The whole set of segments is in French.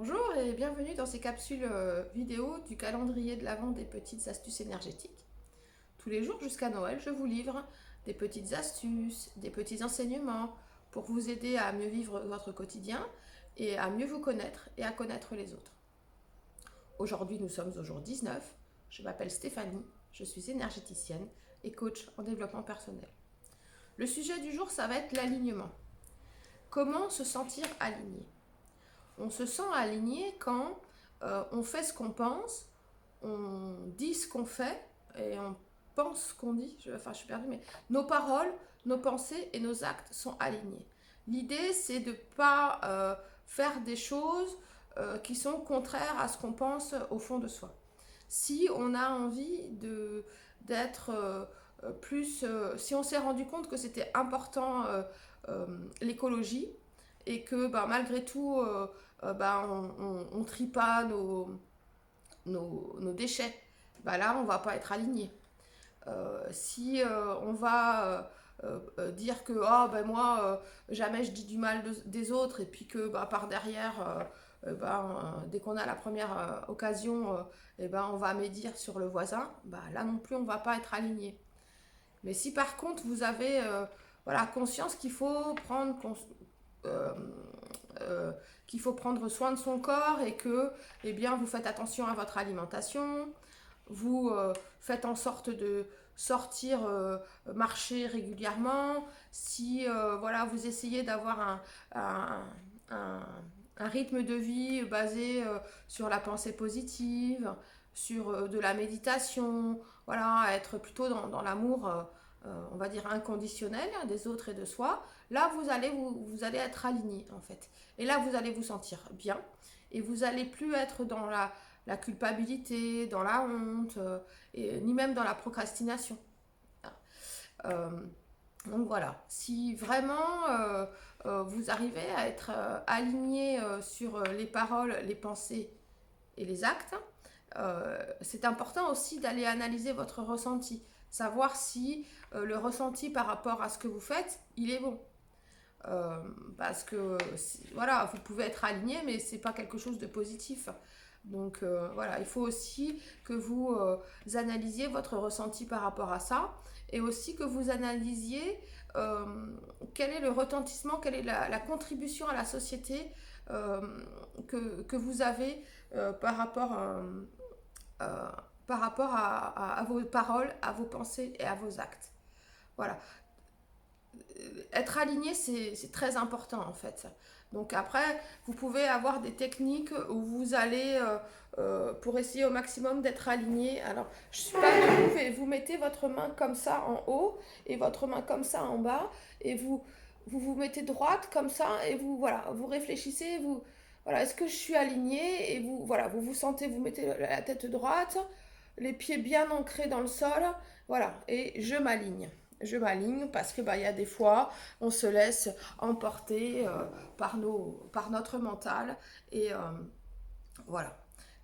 Bonjour et bienvenue dans ces capsules vidéo du calendrier de l'Avent des petites astuces énergétiques. Tous les jours jusqu'à Noël, je vous livre des petites astuces, des petits enseignements pour vous aider à mieux vivre votre quotidien et à mieux vous connaître et à connaître les autres. Aujourd'hui, nous sommes au jour 19. Je m'appelle Stéphanie, je suis énergéticienne et coach en développement personnel. Le sujet du jour, ça va être l'alignement. Comment se sentir aligné? On se sent aligné quand on fait ce qu'on pense, on dit ce qu'on fait et on pense ce qu'on dit. Je suis perdue, mais nos paroles, nos pensées et nos actes sont alignés. L'idée, c'est de ne pas faire des choses qui sont contraires à ce qu'on pense au fond de soi. Si on a envie d'être plus... si on s'est rendu compte que c'était important l'écologie, et que malgré tout, on trie pas nos déchets, là, on va pas être aligné. Si on va dire que moi, jamais je dis du mal des autres, et puis que par derrière, dès qu'on a la première occasion, on va médire sur le voisin, là non plus, on va pas être aligné. Mais si par contre, vous avez conscience qu'il faut euh, euh, soin de son corps et que vous faites attention à votre alimentation, vous faites en sorte de sortir marcher régulièrement, si vous essayez d'avoir un, un rythme de vie basé sur la pensée positive, sur de la méditation, être plutôt dans l'amour, on va dire inconditionnel des autres et de soi, là vous allez être aligné en fait. Et là vous allez vous sentir bien et vous allez plus être dans la culpabilité, dans la honte, ni même dans la procrastination. Euh, donc voilà, si vraiment vous arrivez à être aligné sur les paroles, les pensées et les actes, c'est important aussi d'aller analyser votre ressenti, savoir si le ressenti par rapport à ce que vous faites, il est bon. Euh, Parce que vous pouvez être aligné, mais c'est pas quelque chose de positif. Donc il faut aussi que vous analysiez votre ressenti par rapport à ça, et aussi que vous analysiez euh, quel est le retentissement, quelle est la contribution à la société euh, que vous avez par rapport euh, à vos paroles, à vos pensées et à vos actes. Voilà, être aligné, c'est très important en fait. Donc après, vous pouvez avoir des techniques où vous allez, pour essayer au maximum d'être aligné. Alors, je suis pas debout, et vous mettez votre main comme ça en haut et votre main comme ça en bas, et vous mettez droite comme ça, et vous réfléchissez, est-ce que je suis aligné? Et vous vous sentez, vous mettez la tête droite, les pieds bien ancrés dans le sol, et je m'aligne parce que il y a des fois on se laisse emporter par notre mental, et voilà.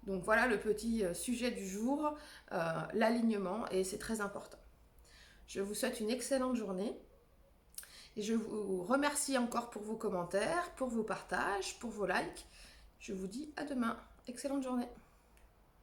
Donc voilà le petit sujet du jour, l'alignement, et c'est très important. Je vous souhaite une excellente journée et je vous remercie encore pour vos commentaires, pour vos partages, pour vos likes. Je vous dis à demain. Excellente journée.